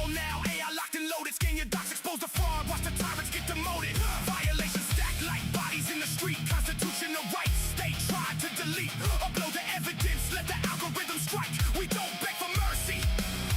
control now. AI locked and loaded. Scan your docs, expose the fraud. Watch the tyrants get demoted. Violations stacked like bodies in the street. Constitutional rights, they try to delete. Upload the evidence, let the algorithm strike. We don't beg for mercy,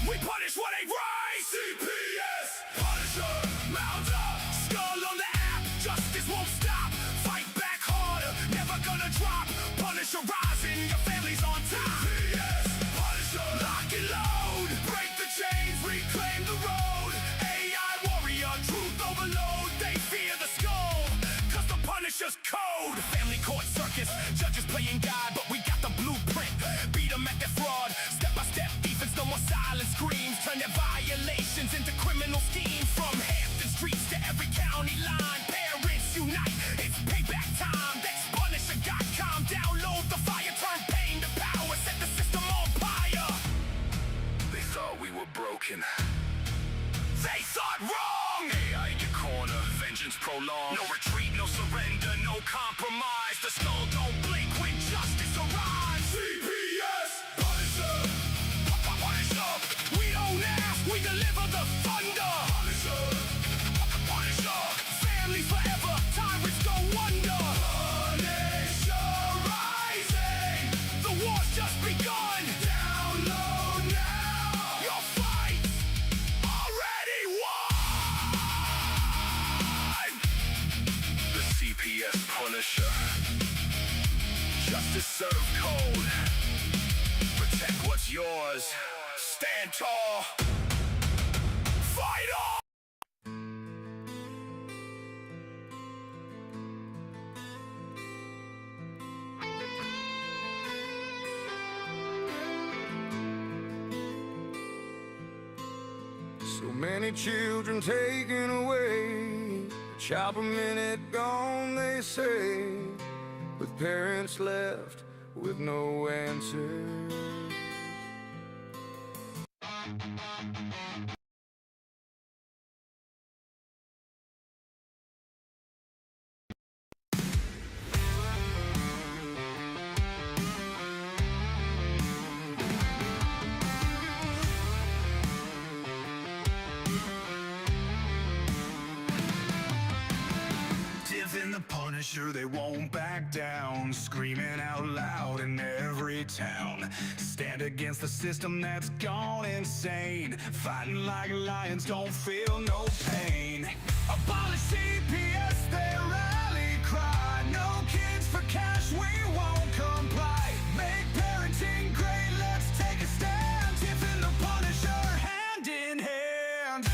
we punish what ain't right. CPS, Punisher, mount up, skull on the app. Justice won't stop, fight back harder, never gonna drop. Punisher rising, your family's on top. CPS, Punisher, lock and load, break the chains, reclaim the road. AI warrior, truth overload. They fear the skull, cause the Punisher's code. Family court circus, judges playing God, but we got the blueprint. Beat them at their fraud, step by step defense, no more silent screams. Turn their violations into criminal schemes. From Hampton streets to every county line, parents unite, it's payback time. That's Punisher.com, download the fire, turn pain to power, set the system on fire. They thought we were broken, they thought wrong. AI in your corner, vengeance prolonged. No retreat, no surrender, no compromise. The skull don't blink when justice arrives. CPS, Punisher, Punisher. We don't ask, we deliver the thunder. Punisher, Punisher. Family forever, tyrants go under. Punisher rising, the war's just begun. Download now, your fight already won. The CPS Punisher, justice served cold. Protect what's yours, stand tall, fight on. So many children taken away, a child per minute gone, they say, with parents left with no answer. Tiff and the Punisher, they won't back down, screaming out loud in every town. Stand against the system that's gone insane, fighting like lions, don't feel no pain. Abolish CPS, their rally cry. No kids for cash, we won't comply. Make parenting great, let's take a stand. Tiff and the Punisher, hand in hand.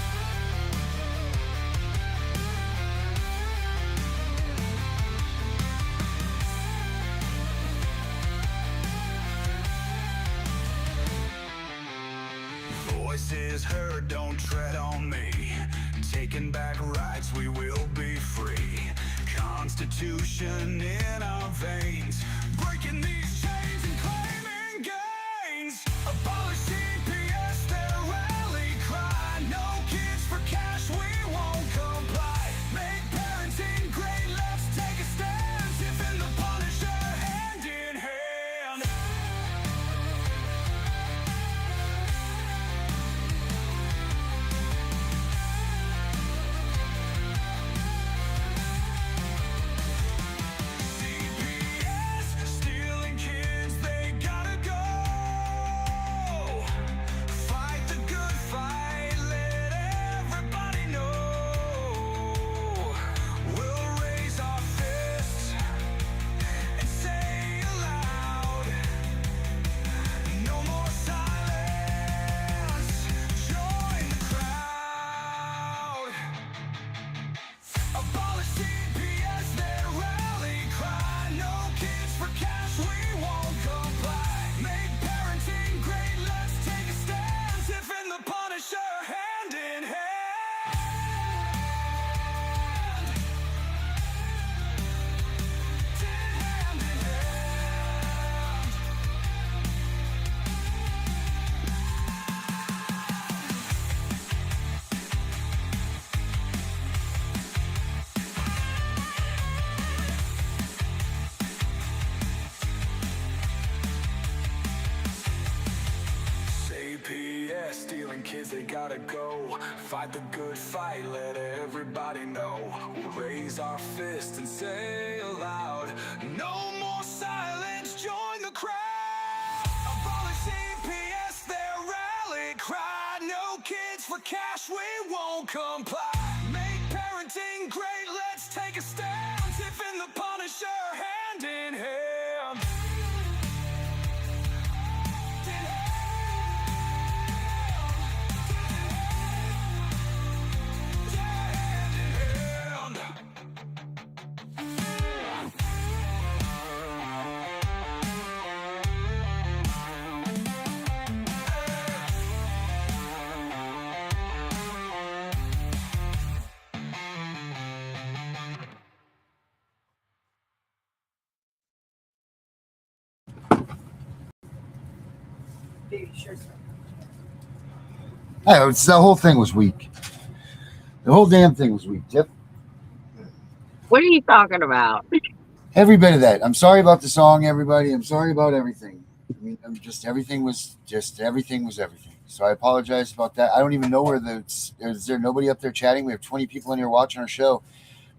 Voices heard, don't tread on me. Taking back rights, we will be free. Constitution in our veins, breaking these chains and claiming gains. Abolish CPS, their rally cry. No kids for cash, we won't comply. Make parenting great, let's take a stand. Tiff and the Punisher, hand in hand. CPS, stealing kids, they gotta go. Fight the good fight, let everybody know. We'll raise our fists and say aloud, no more silence, join the crowd. Abolish CPS, their rally cry. No kids for cash, we won't comply. Make parenting great, let's take a stand. Tiff and the Punisher, hand in hand. Hand in hand. CPS, stealing kids, they gotta go. Fight the good fight, let everybody know. We'll raise our fists and say aloud, no more silence, join the crowd. Abolish CPS, their rally cry. No kids for cash, we won't comply. Make parenting great, let's take a stand. Tiff and the Punisher, hand in hand. Hey, the whole thing was weak. The whole damn thing was weak, Tiff. What are you talking about? Every bit of that. I'm sorry about the song, everybody. I'm sorry about everything. I mean, everything was everything. So I apologize about that. I don't even know is there nobody up there chatting? We have 20 people in here watching our show.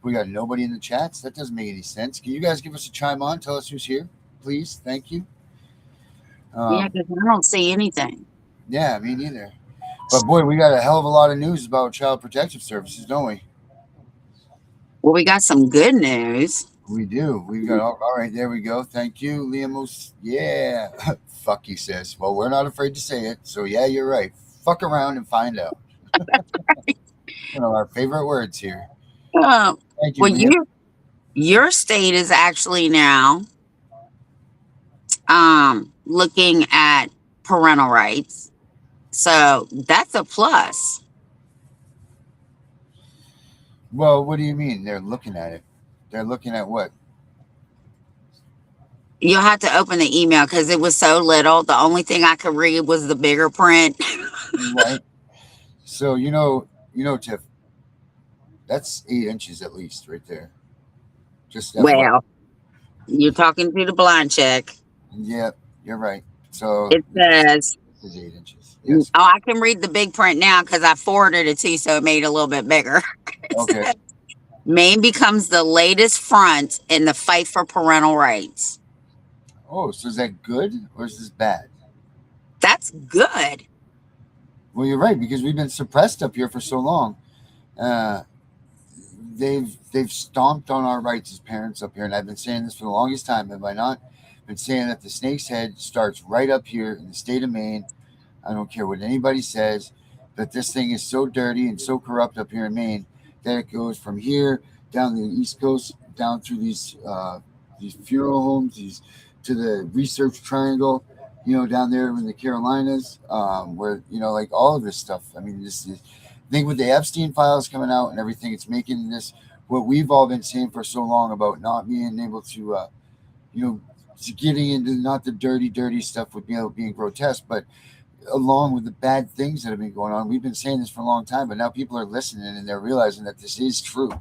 We got nobody in the chats. That doesn't make any sense. Can you guys give us a chime on? Tell us who's here, please. Thank you. Yeah, because I don't see anything. Yeah, me neither. But boy, we got a hell of a lot of news about Child Protective Services, don't we? Well, we got some good news. We do. We got all right. There we go. Thank you, Liam. Yeah. Fuck, he says. Well, we're not afraid to say it. So yeah, you're right. Fuck around and find out. Our favorite words here. Thank you. Well, Liam. your state is actually now looking at parental rights. So that's a plus. Well, what do you mean? They're looking at it. They're looking at what? You'll have to open the email because it was so little. The only thing I could read was the bigger print. Right. So Tiff, that's 8 inches at least right there. Just well, you're talking to the blind check. Yeah, you're right. So it says this is 8 inches. Yes. Oh, I can read the big print now because I forwarded it to you, so it made it a little bit bigger. Okay. Maine becomes the latest front in the fight for parental rights. Oh, so is that good or is this bad? That's good. Well, you're right, because we've been suppressed up here for so long. They've stomped on our rights as parents up here, and I've been saying this for the longest time. Have I not? Been saying that the snake's head starts right up here in the state of Maine. I don't care what anybody says, but this thing is so dirty and so corrupt up here in Maine that it goes from here down the East Coast, down through these funeral homes, to the Research Triangle, down there in the Carolinas, where like all of this stuff. I mean, I think with the Epstein files coming out and everything, it's making this what we've all been saying for so long about not being able to, getting into not the dirty stuff with being grotesque, but along with the bad things that have been going on. We've been saying this for a long time, but now people are listening and they're realizing that this is true.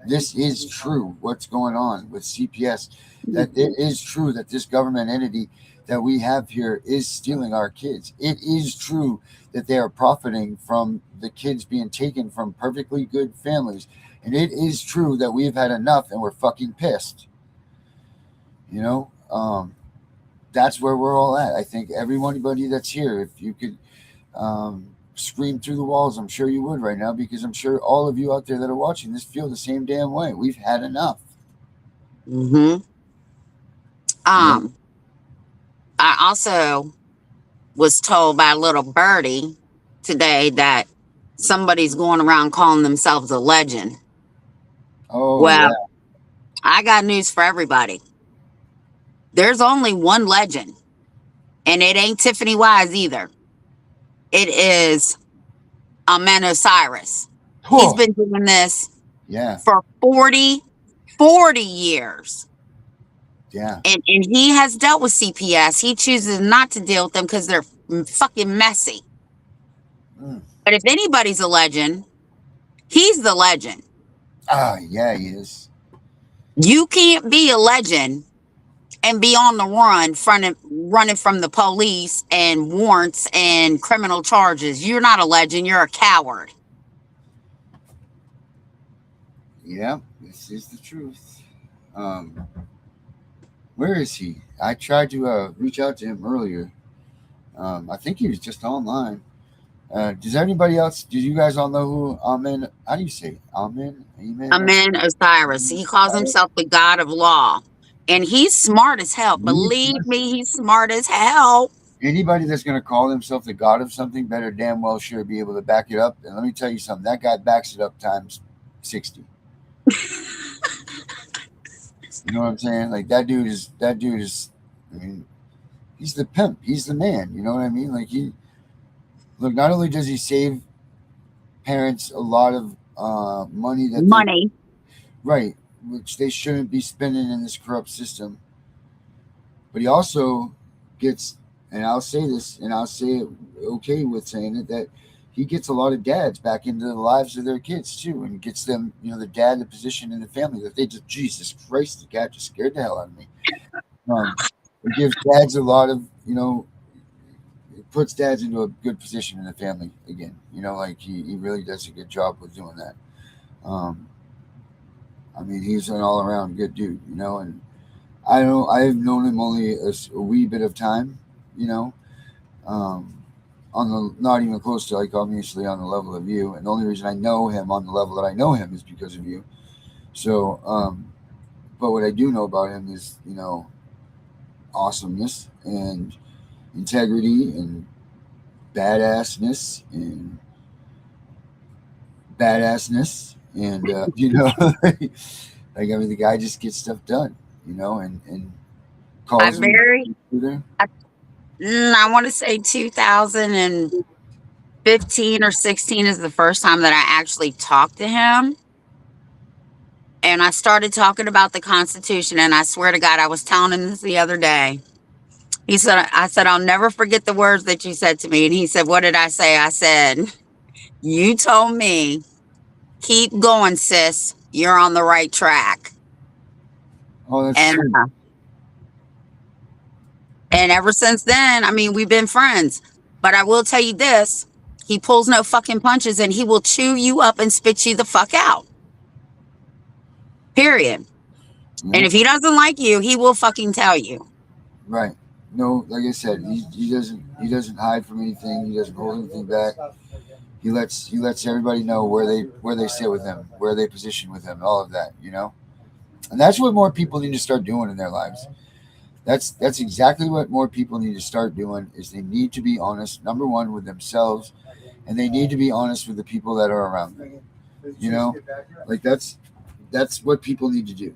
This is true. What's going on with CPS? That it is true that this government entity that we have here is stealing our kids. It is true that they are profiting from the kids being taken from perfectly good families. And it is true that we've had enough and we're fucking pissed. That's where we're all at. I think everybody that's here, if you could scream through the walls, I'm sure you would right now, because I'm sure all of you out there that are watching this feel the same damn way. We've had enough. Mm-hmm. I also was told by a little birdie today that somebody's going around calling themselves a legend. Oh, well, yeah. I got news for everybody. There's only one legend, and it ain't Tiffany Wise either. It is Amen Osiris. He's been doing this for 40 years. Yeah. And he has dealt with CPS. He chooses not to deal with them because they're fucking messy. But if anybody's a legend, he's the legend. Yeah, he is. You can't be a legend and be on the run, running from the police and warrants and criminal charges. You're not a legend. You're a coward. Yeah, this is the truth. Where is he? I tried to reach out to him earlier. I think he was just online. Does anybody else? Did you guys all know who Amen? How do you say it? Amen? Amen? Amen Osiris. He calls himself the God of law. And he's smart as hell. Believe me, he's smart as hell. Anybody that's going to call himself the God of something better damn well sure be able to back it up. And let me tell you something. That guy backs it up times 60. You know what I'm saying? Like that dude is, I mean, he's the pimp. He's the man. You know what I mean? Like look, not only does he save parents a lot of money right, which they shouldn't be spending in this corrupt system, but he also gets, and I'll say this, and I'll say it okay with saying it, that he gets a lot of dads back into the lives of their kids too, and gets them, the dad, the position in the family that they just, Jesus Christ, the cat just scared the hell out of me. It gives dads a lot of, it puts dads into a good position in the family again. Like he really does a good job with doing that. I mean, he's an all around good dude, and I've known him only a wee bit of time, on the, not even close to, like, obviously on the level of you. And the only reason I know him on the level that I know him is because of you. So, but what I do know about him is, awesomeness and integrity and badassness and like, I mean, the guy just gets stuff done, and calls him. I want to say 2015 or 16 is the first time that I actually talked to him. And I started talking about the Constitution, and I swear to God, I was telling him this the other day. I said, I'll never forget the words that you said to me. And he said, what did I say? I said, you told me, keep going, sis. You're on the right track. Oh, that's true. And ever since then, I mean, we've been friends. But I will tell you this, he pulls no fucking punches, and he will chew you up and spit you the fuck out. Period. Mm-hmm. And if he doesn't like you, he will fucking tell you. Right. No, like I said, he doesn't hide from anything. He doesn't hold anything back. He lets everybody know where they sit with him, where they position with him, all of that, And that's what more people need to start doing in their lives. That's exactly what more people need to start doing, is they need to be honest, number one, with themselves, and they need to be honest with the people that are around them. Like that's what people need to do.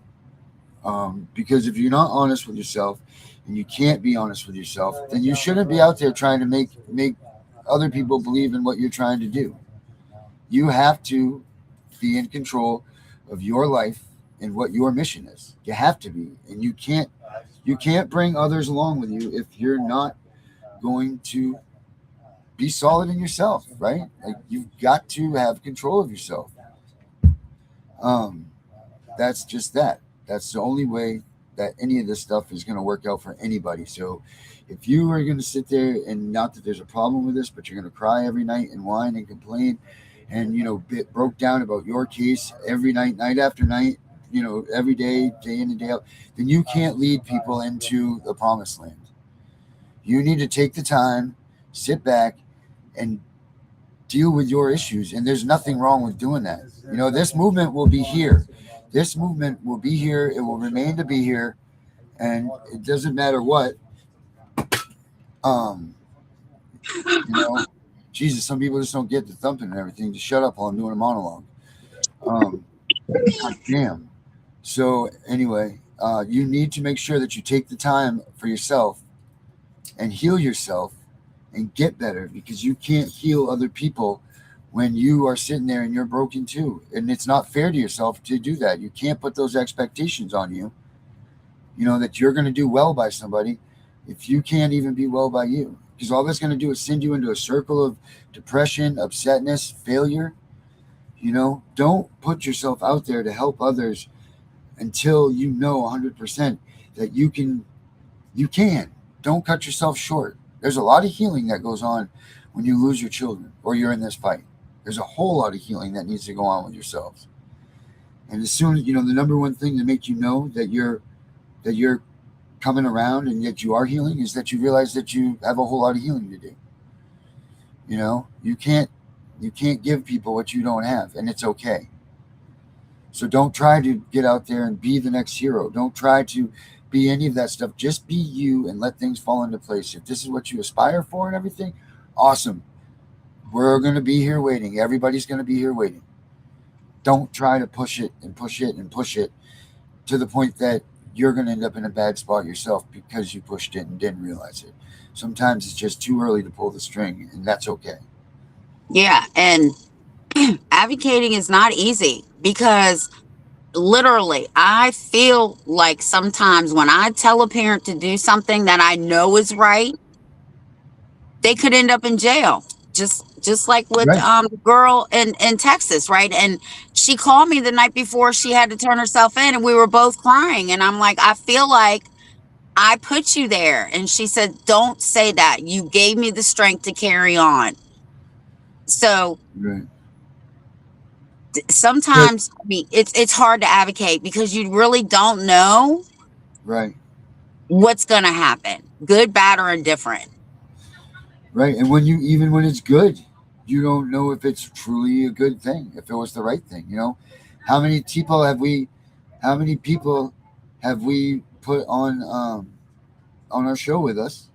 Because if you're not honest with yourself, and you can't be honest with yourself, then you shouldn't be out there trying to make other people believe in what you're trying to do. You have to be in control of your life and what your mission is. You have to be, and you can't bring others along with you if you're not going to be solid in yourself, right? Like, you've got to have control of yourself. That's just that. That's the only way that any of this stuff is going to work out for anybody. So if you are going to sit there, and not that there's a problem with this, but you're going to cry every night and whine and complain and, broke down about your case every night, night after night, every day, day in and day out, then you can't lead people into the promised land. You need to take the time, sit back, and deal with your issues. And there's nothing wrong with doing that. This movement will be here. This movement will be here. It will remain to be here. And it doesn't matter what. Jesus, some people just don't get the thumping and everything. Just shut up while I'm doing a monologue. God damn. So anyway, you need to make sure that you take the time for yourself and heal yourself and get better, because you can't heal other people when you are sitting there and you're broken too. And it's not fair to yourself to do that. You can't put those expectations on you, that you're going to do well by somebody if you can't even be well by you. Because all that's going to do is send you into a circle of depression, upsetness, failure. Don't put yourself out there to help others until you know 100% that you can You can. Don't cut yourself short. There's a lot of healing that goes on when you lose your children or you're in this fight. There's a whole lot of healing that needs to go on with yourselves. And as soon as the number one thing to make you know that you're coming around and that you are healing is that you realize that you have a whole lot of healing to do. You can't give people what you don't have, and it's okay. So don't try to get out there and be the next hero. Don't try to be any of that stuff. Just be you and let things fall into place. If this is what you aspire for and everything, awesome. We're going to be here waiting. Everybody's going to be here waiting. Don't try to push it and push it and push it to the point that you're going to end up in a bad spot yourself because you pushed it and didn't realize it. Sometimes it's just too early to pull the string, and that's okay. Yeah. And advocating is not easy because literally, I feel like sometimes when I tell a parent to do something that I know is right, they could end up in jail. Just like with Right. the girl in Texas, right? And she called me the night before she had to turn herself in, and we were both crying. And I'm like, I feel like I put you there. And she said, don't say that. You gave me the strength to carry on. So Right. But, sometimes, I mean, it's hard to advocate because you really don't know right. what's going to happen, good, bad, or indifferent. Right. And even when it's good, you don't know if it's truly a good thing, if it was the right thing. How many people have we put on our show with us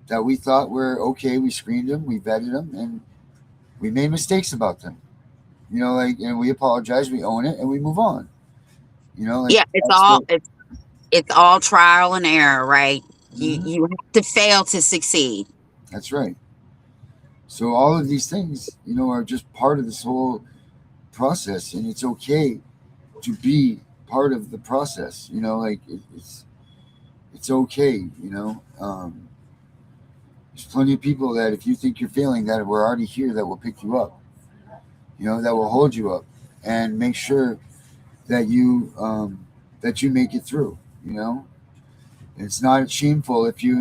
that we thought were okay? We screened them, we vetted them, and we made mistakes about them. And we apologize, we own it, and we move on. Yeah, That's the it's all trial and error, right? You Mhm. you have to fail to succeed. That's right. So all of these things, are just part of this whole process, and it's okay to be part of the process. It's okay. There's plenty of people that if you think you're failing, that we're already here that will pick you up. That will hold you up and make sure that you make it through. It's not shameful if you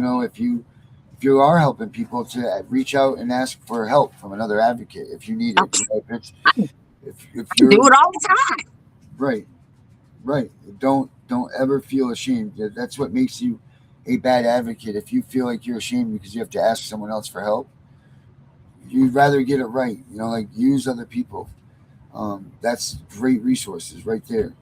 are helping people to reach out and ask for help from another advocate if you need I it. If do you're it all the time. right, right. Don't ever feel ashamed. That's what makes you a bad advocate. If you feel like you're ashamed because you have to ask someone else for help, you'd rather get it right. Use other people. That's great resources right there. Um,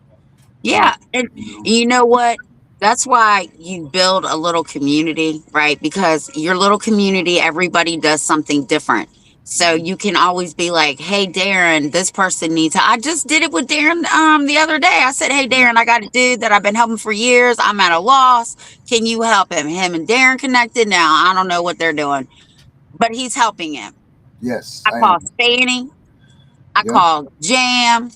Yeah, and you know, you know what? That's why you build a little community, right? Because your little community, everybody does something different. So mhm. you can always be like, "Hey, Darren, this person needs help." I just did it with Darren the other day. I said, "Hey, Yeah. Darren, I got a dude that I've been helping for years. I'm at a loss. Can you help him?" Him and Darren connected now. I don't know what they're doing, but he's helping him. Yes, I I know. called Spanny. I Yep. called Jam.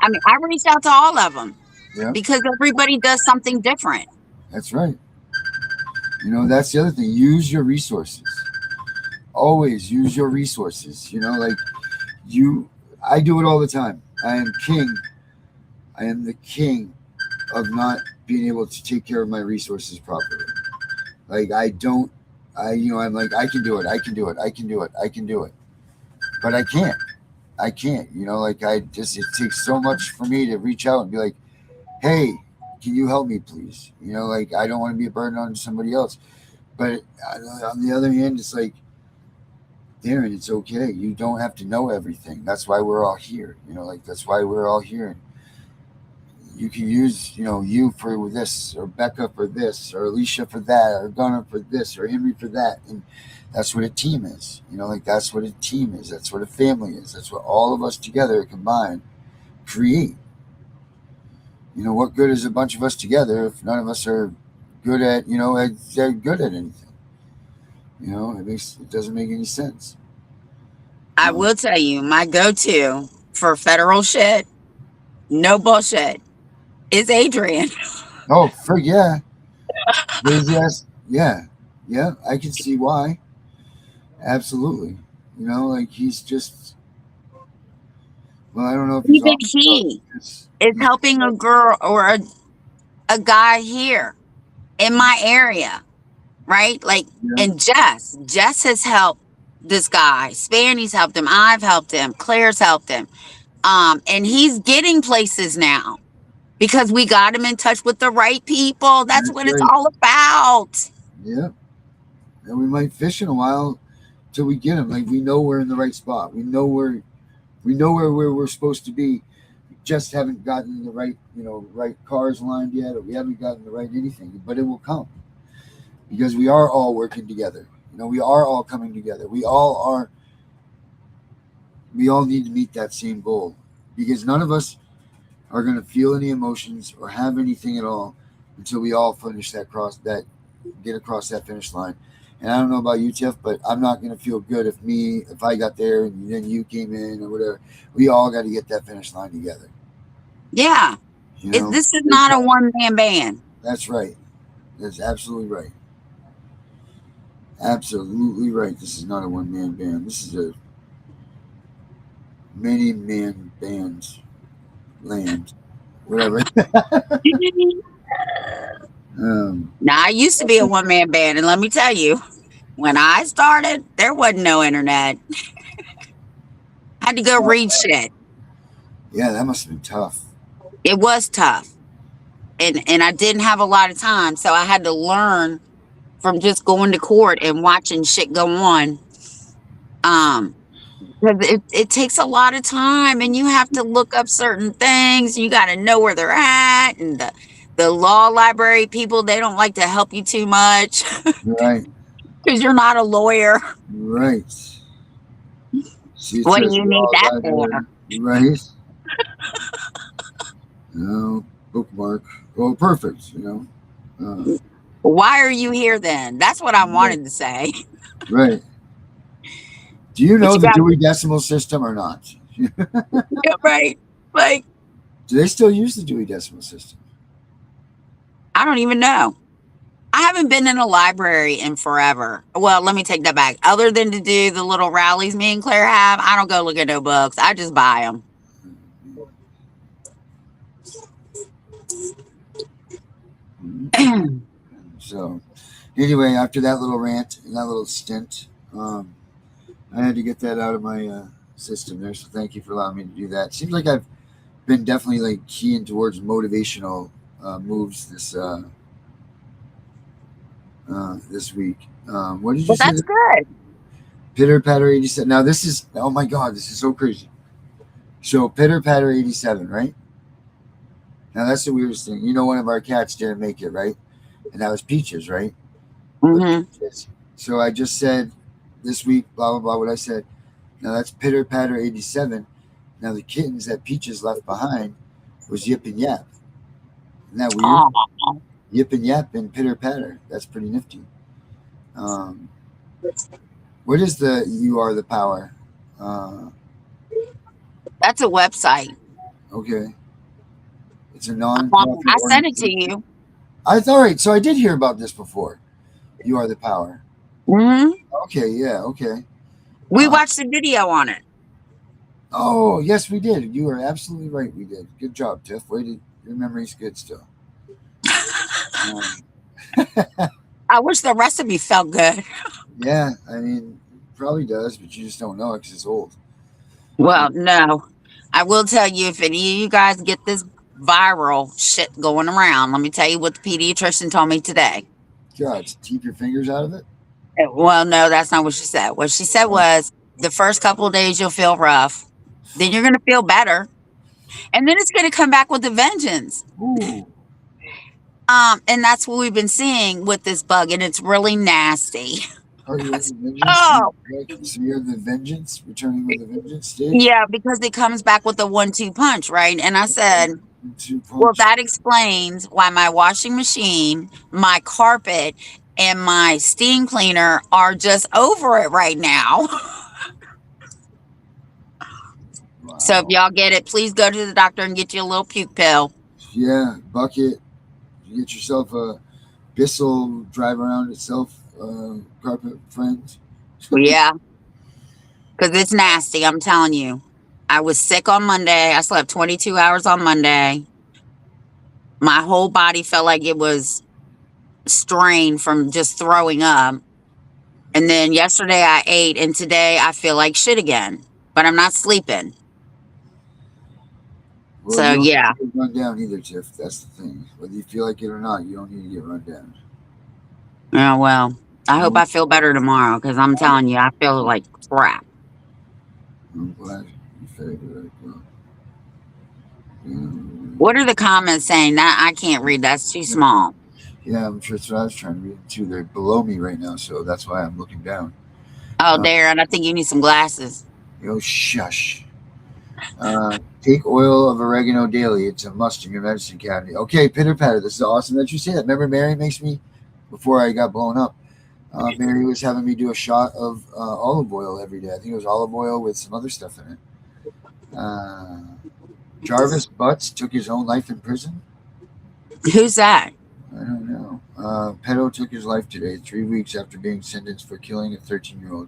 I mean, I reached out to all of them Yep. because everybody does something different. That's right. That's the other thing. Use your resources. Always use your resources. I do it all the time. I am king. I am the king of not being able to take care of my resources properly. I don't. I'm like, I can do it. I can do it. I can do it. I can do it. But I can't. I can't. It takes so much for me to reach out and be like, hey, can you help me, please? I don't want to be a burden on somebody else. But on the other hand, it's like, Darren, it's okay. You don't have to know everything. That's why we're all here. That's why we're all here. You can use, you for this, or Becca for this, or Alicia for that, or Gunnar for this, or Henry for that. And that's what a team is. That's what a team is. That's what a family is. That's what all of us together combined create. What good is a bunch of us together if none of us are good at, they're good at anything? It doesn't make any sense. I Um, will tell you, my go-to for federal shit, no bullshit, is Adrian. oh, yeah. Yes. Yeah. Yeah. I can see why. Absolutely. He's just, well, I don't know if he's Even off, but he is helping a girl or a guy here. in my area, right? Like, Yeah. and Jess has helped this guy. Spanny's helped him. I've helped him. Claire's helped him. And he's getting places now because we got him in touch with the right people. That's That's what it's right. all about. Yeah. And we might fish in a while till we get them. Like, we know we're in the right spot. We know where we're supposed to be. We just haven't gotten the right, right cars lined yet, or we haven't gotten the right anything. But it will come because we are all working together. We are all coming together. We all need to meet that same goal, because none of us are going to feel any emotions or have anything at all until we all finish get across that finish line. And I don't know about you, Tiff, but I'm not going to feel good if I got there and then you came in or whatever. We all got to get that finish line together. Yeah. This is not a one-man band. That's right. That's absolutely right. Absolutely right. This is not a one-man band. This is a many-man band land. Whatever. Now, I used to be a one-man band, and let me tell you, when I started, there wasn't no internet. I had to go read shit. Yeah, that must have been tough. It was tough. And I didn't have a lot of time, so I had to learn from just going to court and watching shit go on. It takes a lot of time, and you have to look up certain things. You got to know where they're at, and the law library people, they don't like to help you too much. Right. Because you're not a lawyer. Right. What do you need that for? Right. Bookmark. Well, perfect. Why are you here then? That's what I wanted to say. Right. Do you know the Dewey Decimal System or not? Yeah, right. Like, do they still use the Dewey Decimal System? I don't even know. I haven't been in a library in forever. Well, let me take that back. Other than to do the little rallies me and Claire have, I don't go look at no books. I just buy them. So, anyway, after that little rant and that little stint, I had to get that out of my system there. So, thank you for allowing me to do that. Seems like I've been definitely like keying towards motivational moves this week. What did you say? That's good. Pitter Patter 87. Now, this is, oh my God, this is so crazy. So, Pitter Patter 87, right? Now, that's the weirdest thing. One of our cats didn't make it, right? And that was Peaches, right? Mm-hmm. So I just said this week, blah, blah, blah, what I said. Now, that's Pitter Patter 87. Now, the kittens that Peaches left behind was Yip and Yap. Isn't that weird? Aww. Yip and Yap and Pitter Patter. That's pretty nifty. What is the You Are the Power? That's a website. Okay. It's a non-profit. I sent it to you. All right. So I did hear about this before. You Are the Power. Mm-hmm. Okay. Yeah. Okay. We watched the video on it. Oh, yes, we did. You are absolutely right. We did. Good job, Tiff. Your memory's good still. I wish the recipe felt good. Yeah. I mean, it probably does, but you just don't know it because it's old. Well, no. I will tell you, if any of you guys get this viral shit going around, let me tell you what the pediatrician told me today. God, keep your fingers out of it? Well, no, that's not what she said. What she said was the first couple of days you'll feel rough. Then you're going to feel better. And then it's going to come back with a vengeance. Ooh. And that's what we've been seeing with this bug. And it's really nasty. Are you the vengeance? Oh. So you're the vengeance? Returning with a vengeance stage? Yeah, because it comes back with a 1-2 punch, right? And I said, well, that explains why my washing machine, my carpet, and my steam cleaner are just over it right now. Wow. So if y'all get it, please go to the doctor and get you a little puke pill. Yeah, bucket. You get yourself a Bissell drive around itself carpet friend. Yeah, because it's nasty. I'm telling you. I was sick on Monday. I slept 22 hours on Monday. My whole body felt like it was strain from just throwing up. And then yesterday I ate, and today I feel like shit again, but I'm not sleeping. Well, So you don't yeah. need to get run down either, Tiff. That's the thing. Whether you feel like it or not, you don't need to get run down. Yeah, well, I hope No, I feel better tomorrow because I'm telling you, I feel like crap. I'm glad you figured it out. What are the comments saying? That I can't read. That's too small. Yeah, I'm sure that's what I was trying to read too. They're below me right now, so that's why I'm looking down. Oh, Uh, Darren, I think you need some glasses. shush. Take oil of oregano daily. It's a must in your medicine cabinet. Okay, pitter patter. This is awesome that you say that. Remember, Mary makes me, before I got blown up, Mary was having me do a shot of olive oil every day. I think it was olive oil with some other stuff in it. Jarvis Butts took his own life in prison. Who's that? I don't know. Pedo took his life today, 3 weeks after being sentenced for killing a 13-year-old.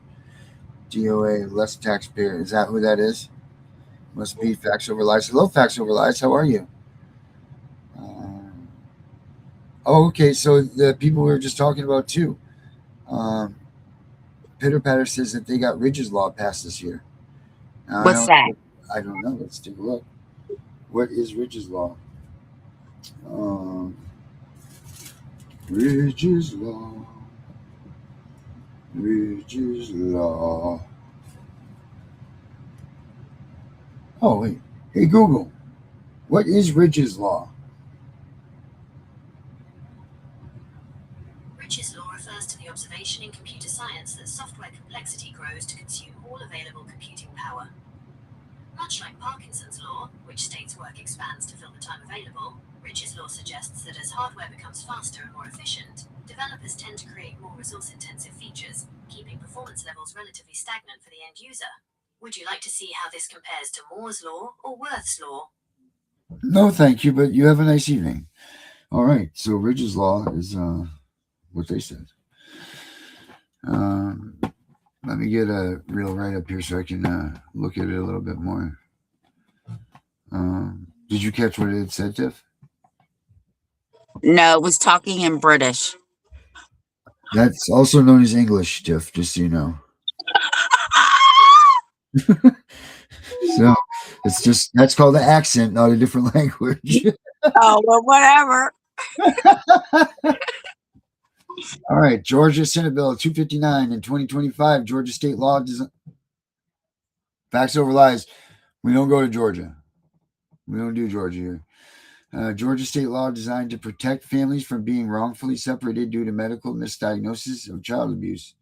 DOA, less taxpayer. Is that who that is? Must be Facts Over Lies. Hello, Facts Over Lies. How are you? Okay. So the people we were just talking about too. Pitter Patter says that they got Ridge's Law passed this year. What's that? I don't know. Let's take a look. What is Ridge's Law? Ridge's Law. Ridge's Law. Oh, wait. Hey, Google. What is Ridge's Law? Ridge's law refers to the observation in computer science that software complexity grows to consume all available computing power. Much like Parkinson's law, which states work expands to fill the time available, Ridge's law suggests that as hardware becomes faster and more efficient, developers tend to create more resource-intensive features, keeping performance levels relatively stagnant for the end user. Would you like to see how this compares to Moore's law or Worth's law? No, thank you, but you have a nice evening. All right, so Ridge's Law is what they said. Let me get a real write-up here so I can look at it a little bit more. Did you catch what it said, Tiff? No, it was talking in British. That's also known as English, Tiff, just so you know. So that's called an accent, not a different language. Oh, well, whatever. All right, Georgia Senate Bill 259 in 2025, Georgia state law Facts Over Lies. We don't go to Georgia. We don't do Georgia here. Georgia state law designed to protect families from being wrongfully separated due to medical misdiagnosis of child abuse.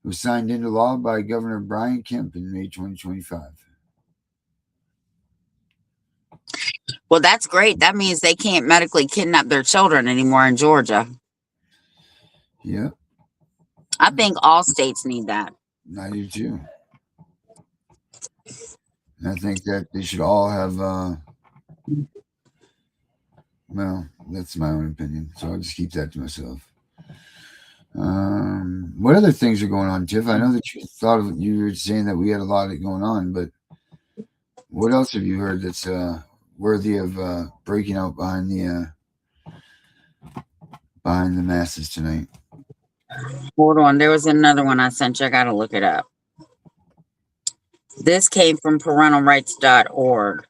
It was signed into law by Governor Brian Kemp in May 2025. Well, that's great. That means they can't medically kidnap their children anymore in Georgia. Yeah. I think all states need that. I do too. I think that they should all have, well, that's my own opinion, so I'll just keep that to myself. What other things are going on, Tiff? I know that you were saying that we had a lot of it going on, but what else have you heard that's worthy of breaking out behind the masses tonight? Hold on. There was another one I sent you. I got to look it up. This came from parentalrights.org.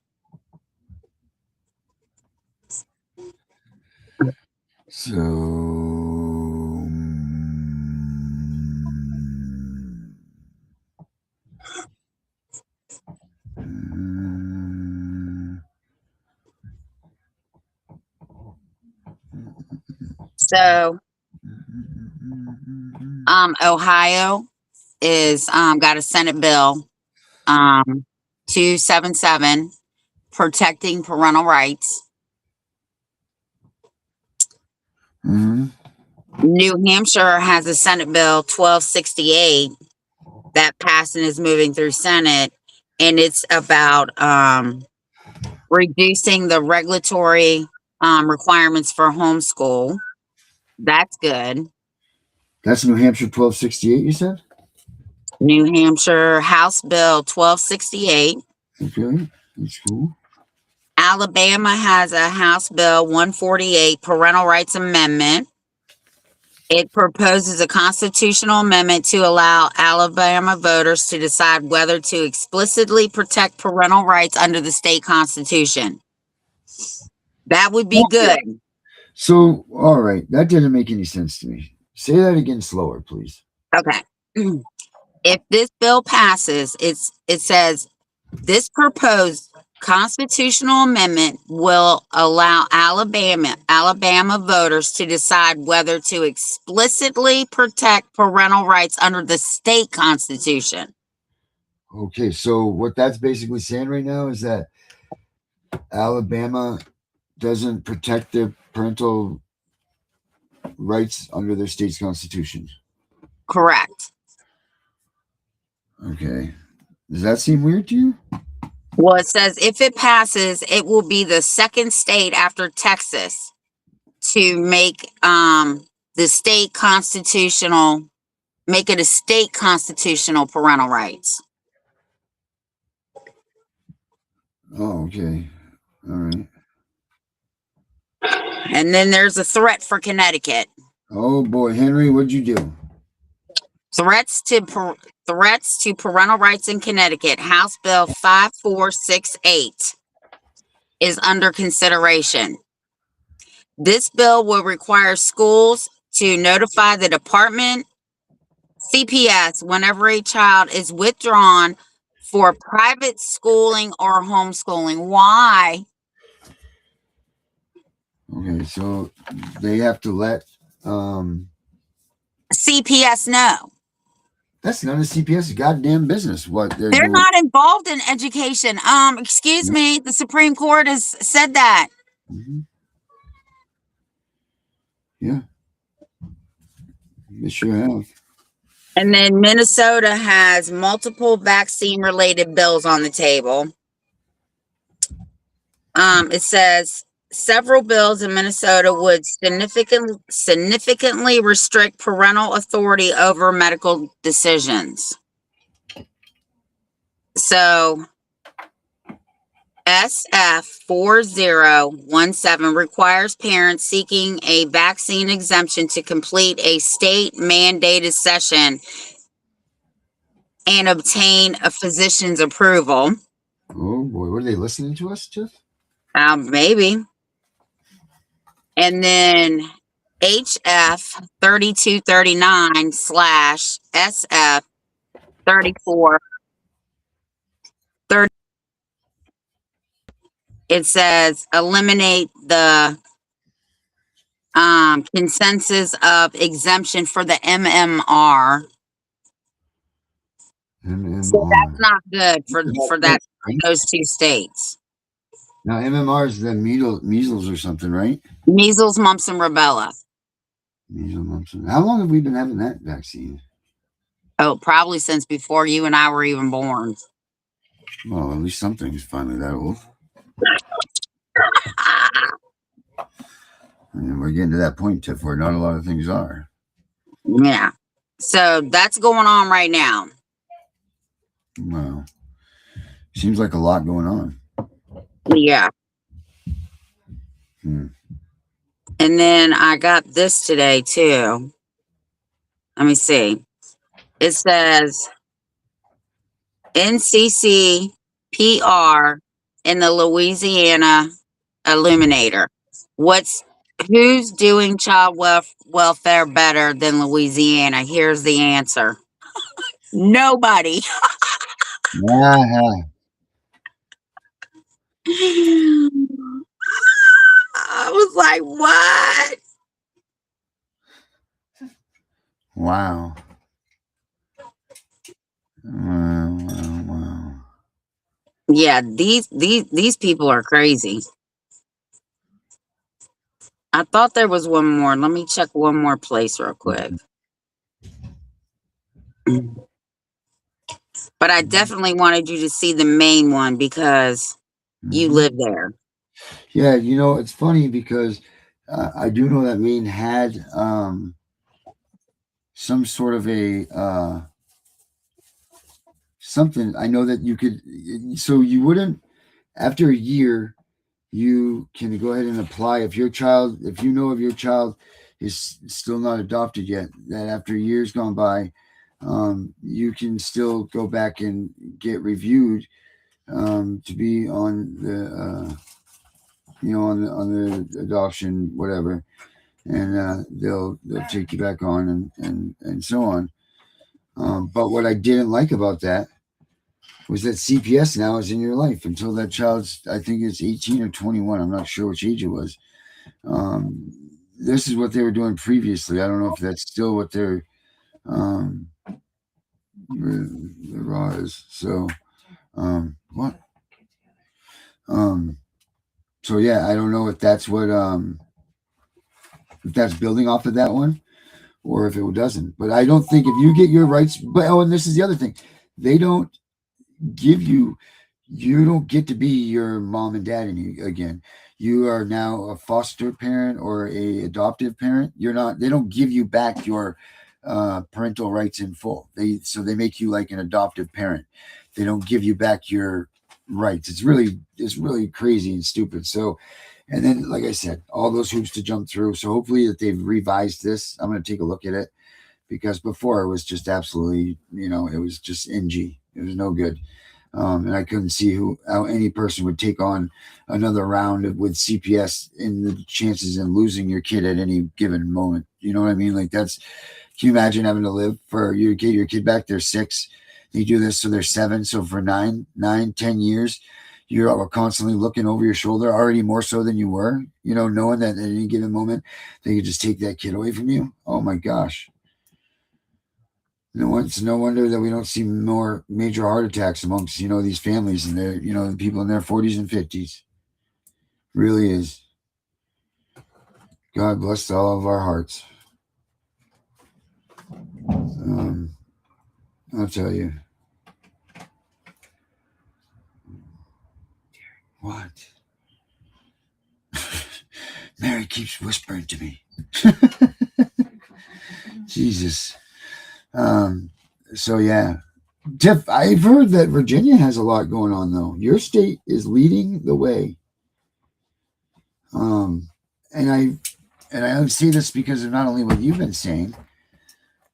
So, Ohio is got a Senate bill 277 protecting parental rights. New Hampshire has a Senate bill 1268 that passed and is moving through Senate, and it's about reducing the regulatory requirements for homeschool. That's good. That's New Hampshire 1268, you said? New Hampshire House Bill 1268. Okay, that's cool. Alabama has a House Bill 148 Parental Rights Amendment. It proposes a constitutional amendment to allow Alabama voters to decide whether to explicitly protect parental rights under the state constitution. That would be good. So, all right, that didn't make any sense to me. Say that again slower, please. Okay. If this bill passes, it says this proposed constitutional amendment will allow Alabama voters to decide whether to explicitly protect parental rights under the state constitution. Okay, so what that's basically saying right now is that Alabama doesn't protect their parental rights under their state's constitution. Correct. Okay. Does that seem weird to you? Well, it says if it passes, it will be the second state after Texas to make the state constitutional, make it a state constitutional parental rights. Oh, okay. All right. And then there's a threat for Connecticut. Oh boy, Henry, what'd you do? Threats to parental rights in Connecticut. House Bill 5468 is under consideration. This bill will require schools to notify the department CPS whenever a child is withdrawn for private schooling or homeschooling. Why? Okay, so they have to let CPS know. that's none of CPS goddamn business. What they're They're doing. not involved in education. Excuse me, the Supreme Court has said that. Mhm. Yeah. They sure have. And then Minnesota has multiple vaccine related bills on the table. It says several bills in Minnesota would significantly restrict parental authority over medical decisions. So SF 4017 requires parents seeking a vaccine exemption to complete a state mandated session and obtain a physician's approval. Oh boy, what are they listening to us, Tiff? Maybe. And then HF 3239 / SF 3430. It says eliminate the consensus of exemption for the MMR. So that's not good for that those two states. Now MMR is the measles or something, right? Measles, mumps, and rubella. Measles, mumps. How long have we been having that vaccine? Oh, probably since before you and I were even born. Well, at least something's finally that old. And we're getting to that point, Tiff, where not a lot of things are. Yeah. So that's going on right now. Wow. Seems like a lot going on. Yeah. And then I got this today too. Let me see. It says NCC PR in the Louisiana Illuminator. Who's doing child welfare better than Louisiana? Here's the answer. Nobody. I was like, what? Wow. Wow. Yeah, these people are crazy. I thought there was one more. Let me check one more place real quick. But I definitely wanted you to see the main one because you live there. Yeah, you know, it's funny because I do know that Maine had some sort of a something. I know that you could, so you wouldn't, after a year, you can go ahead and apply if your child, if you know of your child is still not adopted yet, that after years gone by, you can still go back and get reviewed to be on the on the adoption whatever, and they'll take you back on and so on. But what I didn't like about that was that CPS now is in your life until that child's, I think it's 18 or 21. I'm not sure which age it was. This is what they were doing previously. I don't know if that's still what their raw is. So, what? So yeah, I don't know if that's what if that's building off of that one or if it doesn't. But I don't think if you get your rights, but and this is the other thing, they don't give you don't get to be your mom and dad again. You are now a foster parent or a adoptive parent. You're not. They don't give you back your parental rights in full. They make you like an adoptive parent. They don't give you back your rights. It's really crazy and stupid. So, and then like I said, all those hoops to jump through. So hopefully that they've revised this. I'm going to take a look at it because before it was just absolutely, it was just NG. It was no good. And I couldn't see how any person would take on another round with CPS in the chances in losing your kid at any given moment. You know what I mean? Like can you imagine having to live for your kid back? They're 6. You do this so they're 7. So for 9, 10 years, you're constantly looking over your shoulder, already more so than you were, knowing that at any given moment, they could just take that kid away from you. Oh my gosh. It's no wonder that we don't see more major heart attacks amongst, these families and their, the people in their 40s and 50s. Really is. God bless all of our hearts. I'll tell you. What? Mary keeps whispering to me. Jesus. So yeah, Tiff, I've heard that Virginia has a lot going on though. Your state is leading the way. And I see this because of not only what you've been saying,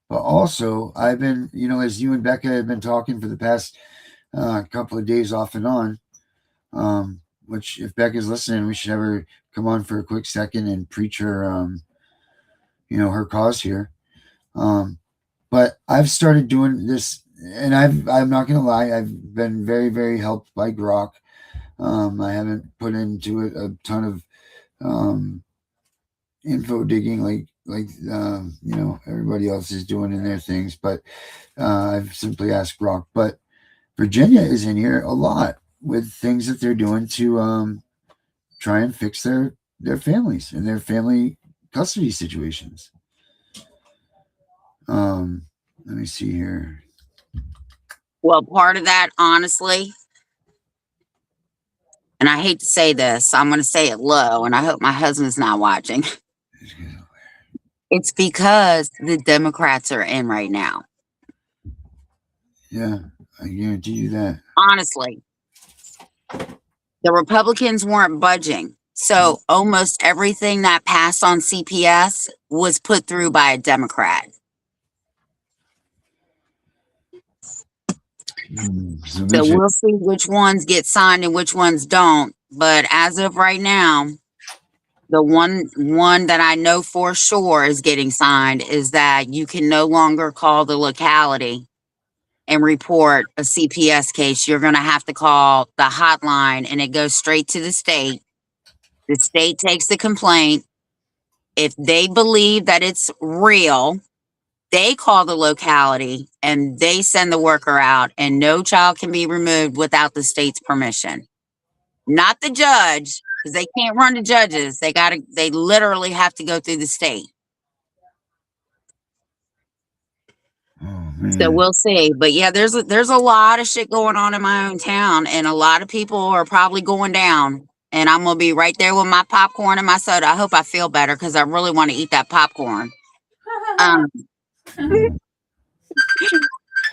but also I've been, as you and Becca have been talking for the past couple of days off and on, which if Becca's listening, we should have her come on for a quick second and preach her, her cause here. But I've started doing this, and I'm not going to lie, I've been very, very helped by Grok. I haven't put into it a ton of info digging like everybody else is doing in their things, but I've simply asked Grok. But Virginia is in here a lot with things that they're doing to try and fix their families and their family custody situations. Let me see here. Well, part of that, honestly, and I hate to say this, I'm going to say it low, and I hope my husband's not watching. It's because the Democrats are in right now. Yeah, I guarantee you that. Honestly, the Republicans weren't budging. So almost everything that passed on CPS was put through by a Democrat. So we'll see which ones get signed and which ones don't. But as of right now, the one that I know for sure is getting signed is that you can no longer call the locality and report a CPS case. You're going to have to call the hotline, and it goes straight to the state. The state takes the complaint. If they believe that it's real, they call the locality and they send the worker out, and no child can be removed without the state's permission. Not the judge, because they can't run the judges. They literally have to go through the state. So we'll see. But yeah, there's a lot of shit going on in my own town, and a lot of people are probably going down. And I'm gonna be right there with my popcorn and my soda. I hope I feel better because I really want to eat that popcorn. Because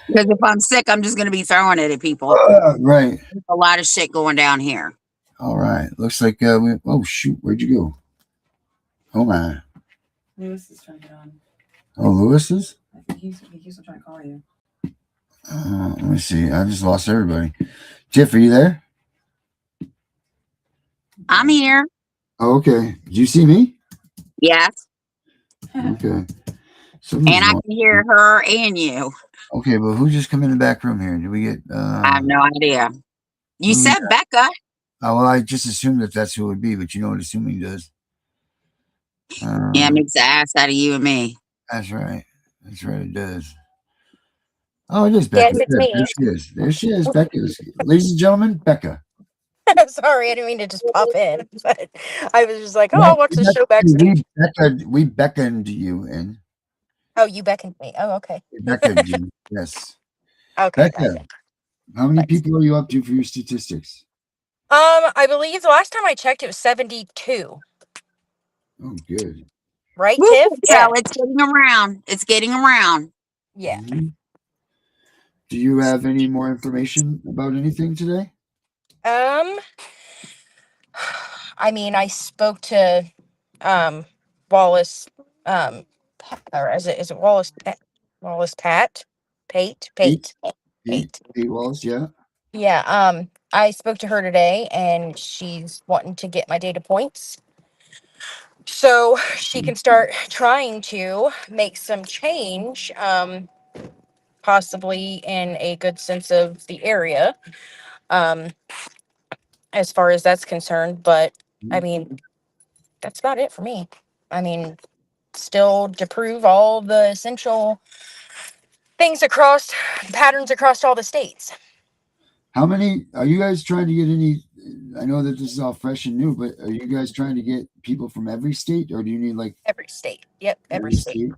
if I'm sick, I'm just gonna be throwing it at people. Right. There's a lot of shit going down here. All right. Looks like oh shoot, where'd you go? Oh my. Lewis is trying to get on. Oh, Lewis is? I think he's trying to call you. Let me see. I just lost everybody. Tiff, are you there? I'm here. Oh, okay. Did you see me? Yes. Okay. And I can hear her and you. Okay, well, who just come in the back room here? Did we get? I have no idea. You said Becca. Oh, well, I just assumed that that's who it would be, but you know what assuming does. Yeah, it makes the ass out of you and me. That's right. That's right. It does. Oh, it is Becca. Yes, it's me. There she is. There she is. Becca. Ladies and gentlemen, Becca. Sorry, I didn't mean to just pop in, but I was just like, oh, I'll watch the show backstage. We beckoned you in. Oh, you beckoned me. Oh, okay. We beckoned you. Yes. Okay. Becca, how many people are you up to for your statistics? I believe the last time I checked, it was 72. Oh, good. Right, Woo, Tiff? so it's getting around. It's getting around. Yeah. Mm-hmm. Do you have any more information about anything today? I mean, I spoke to Wallace, or is it Wallace Pate Wallace, yeah. Yeah, I spoke to her today and she's wanting to get my data points so she can start trying to make some change, possibly in a good sense of the area, as far as that's concerned. But I mean, that's about it for me. I mean, still to prove all the essential things across patterns across all the states. How many are you guys trying to get any? I know that this is all fresh and new, but are you guys trying to get people from every state, or do you need like every state? Yep, every state.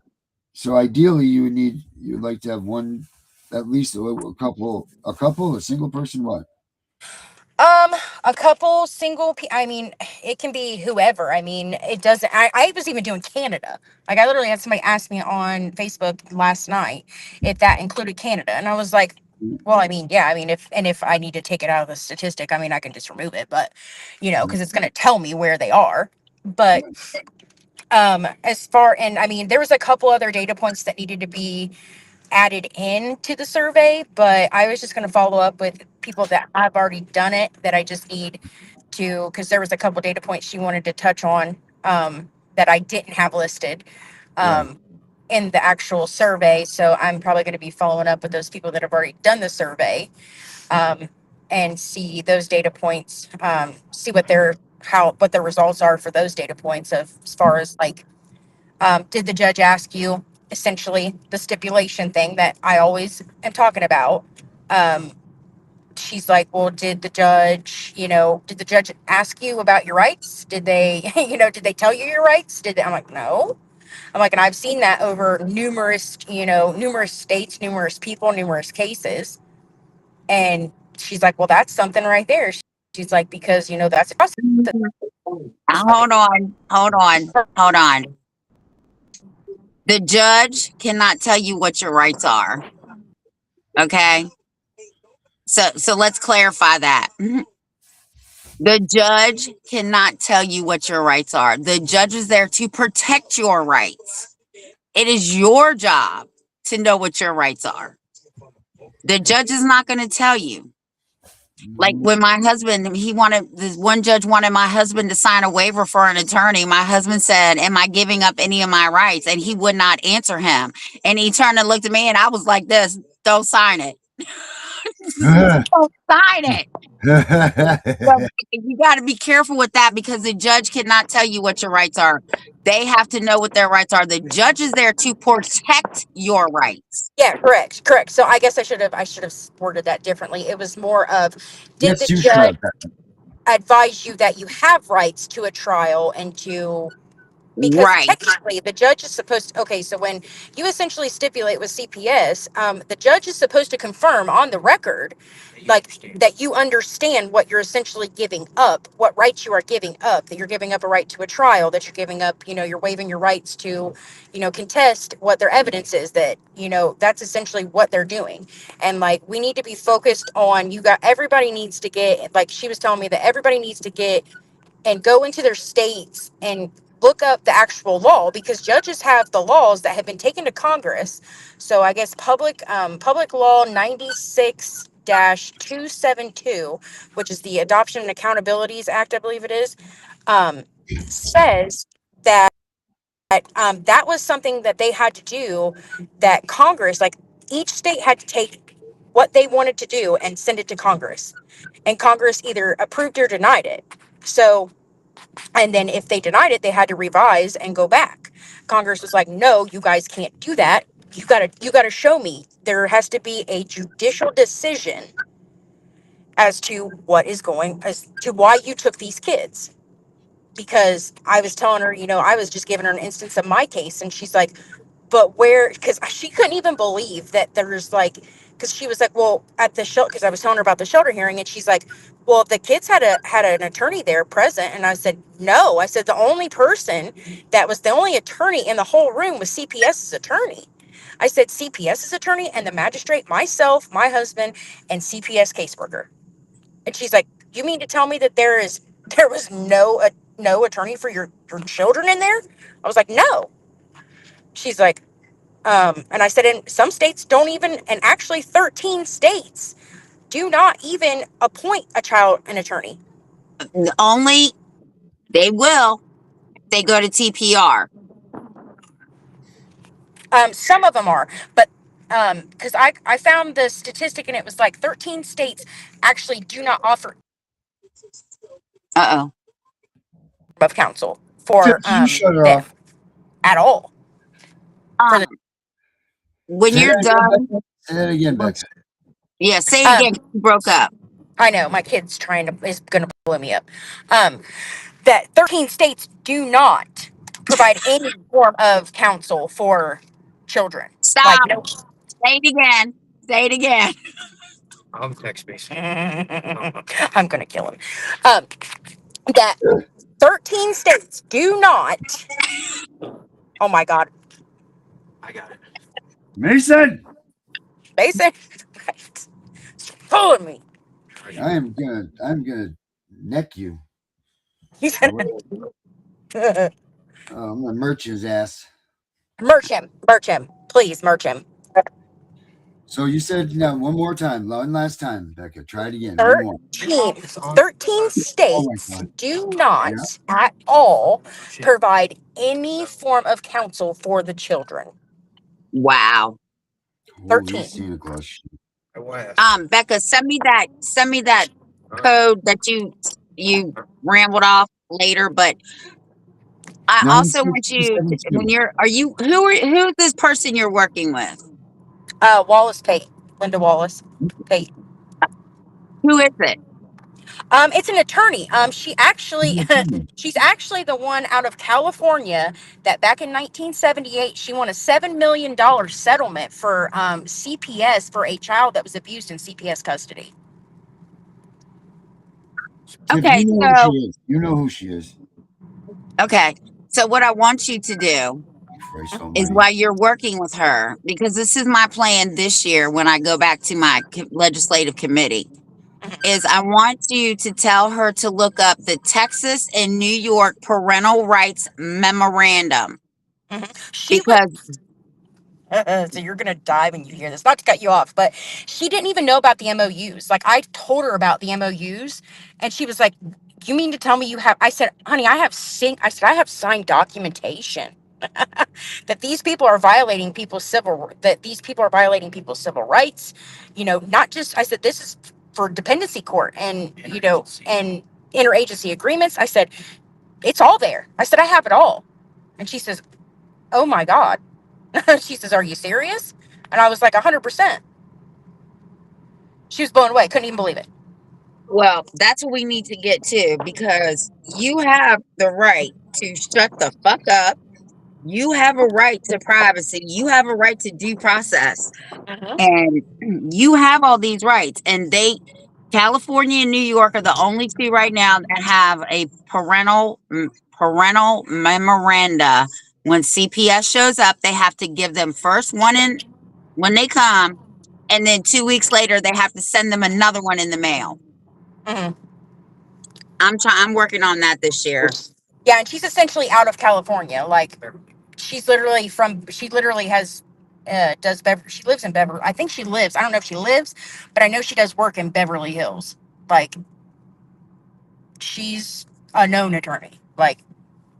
So ideally, you'd like to have one, at least a couple, a single person. What? A couple single. I mean, it can be whoever. I mean, it doesn't. I was even doing Canada. Like, I literally had somebody ask me on Facebook last night if that included Canada, and I was like, well, I mean, yeah. I mean, if I need to take it out of the statistic, I mean, I can just remove it, but because it's going to tell me where they are. But as far, and I mean, there was a couple other data points that needed to be added in to the survey, but I was just going to follow up with people that have already done it that I just need to, because there was a couple data points she wanted to touch on, that I didn't have listed in the actual survey. So I'm probably going to be following up with those people that have already done the survey, and see those data points, see what what the results are for those data points of, as far as like, did the judge ask you, essentially the stipulation thing that I always am talking about? She's like, well, did the judge ask you about your rights? Did they, did they tell you your rights? I'm like, no. I'm like, and I've seen that over numerous states, numerous people, numerous cases. And she's like, well, that's something right there. She's like, because, that's a process. Hold on. The judge cannot tell you what your rights are. Okay. So let's clarify that. The judge cannot tell you what your rights are. The judge is there to protect your rights. It is your job to know what your rights are. The judge is not going to tell you. Like when my husband, this one judge wanted my husband to sign a waiver for an attorney. My husband said, am I giving up any of my rights? And he would not answer him. And he turned and looked at me and I was like this, don't sign it. Don't sign it. But you got to be careful with that because the judge cannot tell you what your rights are. They have to know what their rights are. The judge is there to protect your rights. Yeah, correct. So I guess I should have worded that differently. It was more of, did the judge advise you that you have rights to a trial and to, because technically the judge is supposed to, okay, so when you essentially stipulate with CPS, the judge is supposed to confirm on the record, like, that you understand what you're essentially giving up, what rights you are giving up, that you're giving up a right to a trial, that you're giving up, you're waiving your rights to, contest what their evidence is, that, that's essentially what they're doing. And like, we need to be focused on, everybody needs to get, like she was telling me, that everybody needs to get and go into their states and look up the actual law, because judges have the laws that have been taken to Congress. So I guess public law 96-272, which is the Adoption and Accountabilities Act, I believe it is, says that that was something that they had to do, that Congress, like each state had to take what they wanted to do and send it to Congress. And Congress either approved or denied it. So, and then if they denied it, they had to revise and go back. Congress was like, no, you guys can't do that. You gotta show me. There has to be a judicial decision as to as to why you took these kids. Because I was telling her, I was just giving her an instance of my case, and she's like, but where, because she couldn't even believe that there's like, because she was like, well, at the shelter, because I was telling her about the shelter hearing, and she's like, well, the kids had an attorney there present. And I said, no. I said, the only person that was the only attorney in the whole room was CPS's attorney. I said, CPS's attorney and the magistrate, myself, my husband, and CPS caseworker. And she's like, you mean to tell me that there was no attorney for your children in there? I was like, no. She's like, and I said, in some states don't even, and actually 13 states do not even appoint an attorney. Only they will. They go to TPR. Some of them are, but because I found the statistic, and it was like 13 states actually do not offer Uh of counsel for You shut her them off. at all. oh. For the When you're done, Say that again, Becca. yeah, say it again. You broke up. I know my kid's is gonna blow me up. That 13 states do not provide any form of counsel for children. Like, Stop. no. Say it again. Say it again. I'm text me. I'm gonna kill him. That 13 states do not. Oh my God. I got it. Mason, Mason, right? Pulling me. I'm gonna neck you. He said, I'm gonna merch his ass. merch him, please, merch him. So you said no, one more time, one last time, Becca. Try it again. One more. 13 states God. do not at all provide any form of counsel for the children. Wow. Holy 13. Santa Claus. Becca, send me that code that you rambled off later. But I also want you to, when 96272. who's this person you're working with? Wallace Pate, Linda Wallace Pate. Who is it? It's an attorney. She's actually the one out of California that back in 1978 she won a $7 million settlement for CPS for a child that was abused in CPS custody. Tiff, Okay, you know who she is. You know who she is. okay. So what I want you to do Christ is almighty. while you're working with her, because this is my plan this year when I go back to my legislative committee, is I want you to tell her to look up the Texas and New York Parental Rights Memorandum. She was. Because So you're gonna die when you hear this. Not to cut you off, but she didn't even know about the MOUs. Like, I told her about the MOUs, and she was like, "You mean to tell me you have?" I said, "Honey, I have signed documentation that these people are violating people's civil rights. Not just." I said, "This is for dependency court and and interagency agreements." I said, "It's all there." I said, "I have it all," and she says, "Oh my God." She says, "Are you serious?" And I was like, 100%. She was blown away. Couldn't even believe it. well, that's what we need to get to, because you have the right to shut the fuck up. You have a right to privacy. You have a right to due process. And you have all these rights. And California and New York are the only two right now that have a parental memoranda. When CPS shows up, they have to give them first one in when they come, and then 2 weeks later they have to send them another one in the mail. Mm-hmm. I'm working on that this year. Yeah, and she's essentially out of California. Like, she's literally from. She literally has. Does Bever? She lives in Beverly. I think she lives. I don't know if she lives, but I know she does work in Beverly Hills. Like, she's a known attorney. Like,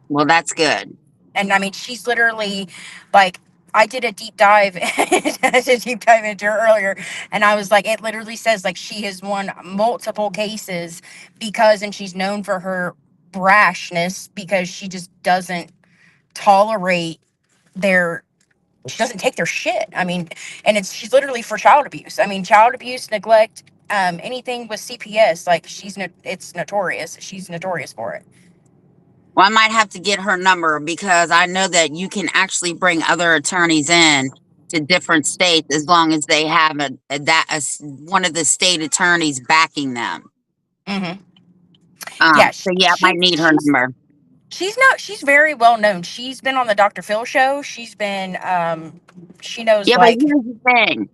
Well, that's good. and I mean, she's literally like, I did a deep dive, I did a deep dive into her earlier, and I was like, it literally says like she has won multiple cases because, and she's known for her brashness because she just doesn't tolerate their, she doesn't take their shit. I mean, and she's literally for child abuse. I mean, child abuse, neglect, anything with CPS, like it's notorious. She's notorious for it. Well, I might have to get her number because I know that you can actually bring other attorneys in to different states as long as they have one of the state attorneys backing them. Hmm. Yeah, So yeah, I might need her number. she's very well known. She's been on the Dr. Phil show. She's been she knows Yeah, but like, here's the thing.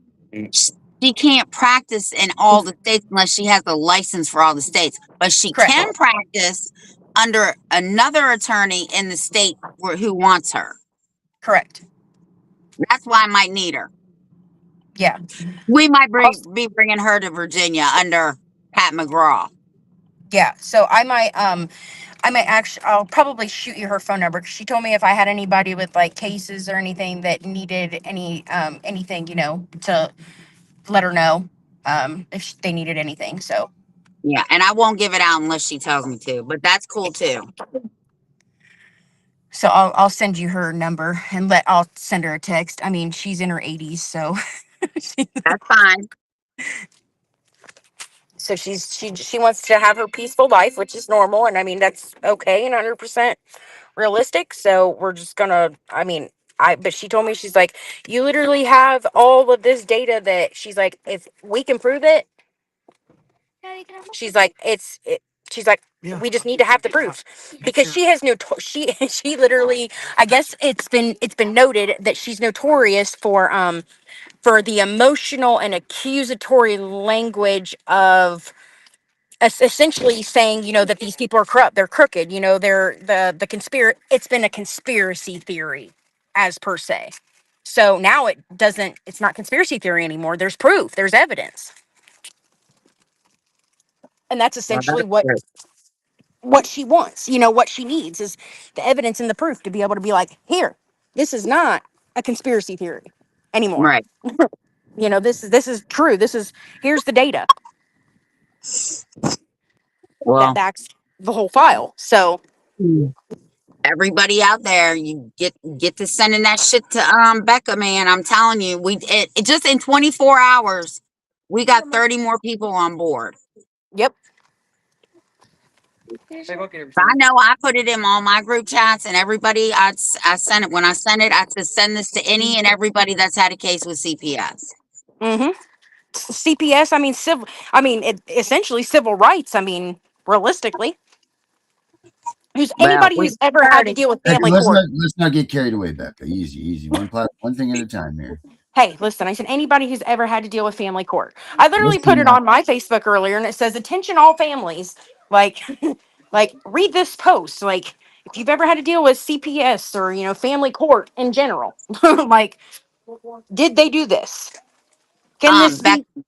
She can't practice in all the states unless she has a license for all the states. But she correct, can practice under another attorney in the state who wants her. correct. That's why I might need her. Yeah. We might I'll, be bringing her to Virginia under Pat McGraw. yeah. So I might actually, I'll probably shoot you her phone number because she told me if I had anybody with like cases or anything that needed anything, to let her know if they needed anything. So Yeah, and I won't give it out unless she tells me to, but that's cool too. I'll send you her number and I'll send her a text. I mean, she's in her 80s, so That's fine. so she wants to have her peaceful life, which is normal, and I mean that's okay and 100% realistic. So we're just gonna, I mean, but she told me, she's like, you literally have all of this data that she's like, if we can prove it, she's like, she's like, we just need to have the proof because she has no, she literally, I guess it's been noted that she's notorious for the emotional and accusatory language of essentially saying, that these people are corrupt, they're crooked, they're the conspiracy. It's been a conspiracy theory as per se. So now it's not conspiracy theory anymore. There's proof, there's evidence. And that's Well, essentially that's what good. what she wants. What she needs is the evidence and the proof to be able to be like, here, this is not a conspiracy theory anymore. Right. This is true. Here's the data that Well, backs the whole file. So everybody out there, you get to sending that shit to Becca, man. I'm telling you, it just in 24 hours, we got 30 more people on board. yep. I know I put it in all my group chats and everybody. I sent it when I sent it. I said send this to any and everybody that's had a case with CPS. Mm-hmm. CPS. I mean, civil. I mean, essentially civil rights. I mean, realistically, who's Well, anybody we who's ever had to deal with Becca, family court. let's not get carried away, Becca. Easy, easy. One thing at a time here. Hey, listen. I said anybody who's ever had to deal with family court. I literally put Listen it up. on my Facebook earlier, and it says, "Attention, all families." Like, like read this post. Like, if you've ever had to deal with CPS or family court in general, like, did they do this? Can this back be?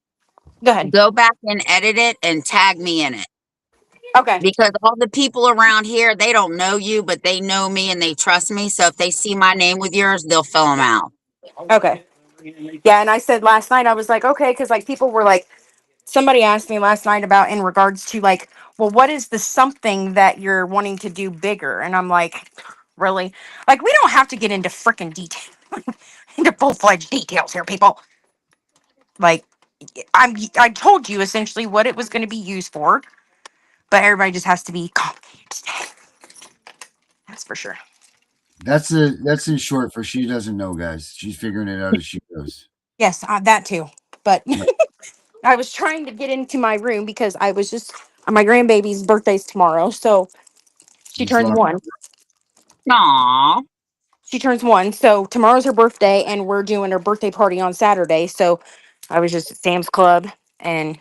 Go ahead. go back and edit it and tag me in it. Okay. Because all the people around here, they don't know you, but they know me and they trust me. So if they see my name with yours, they'll fill them out. Okay. Yeah, and I said last night, I was like, okay, because like people were like, somebody asked me last night about in regards to like, well, what is the something that you're wanting to do bigger? And I'm like, really? Like, we don't have to get into freaking detail, into full fledged details here, people. Like, I told you essentially what it was going to be used for, but everybody just has to be calm. That's for sure. That's in short for she doesn't know, guys. She's figuring it out as she goes. Yes, that too. But Yeah. I was trying to get into my room because I was just, my grandbaby's birthday's tomorrow, so she Just turns lost. 1. Aw. She turns 1, so tomorrow's her birthday, and we're doing her birthday party on Saturday. So I was just at Sam's Club and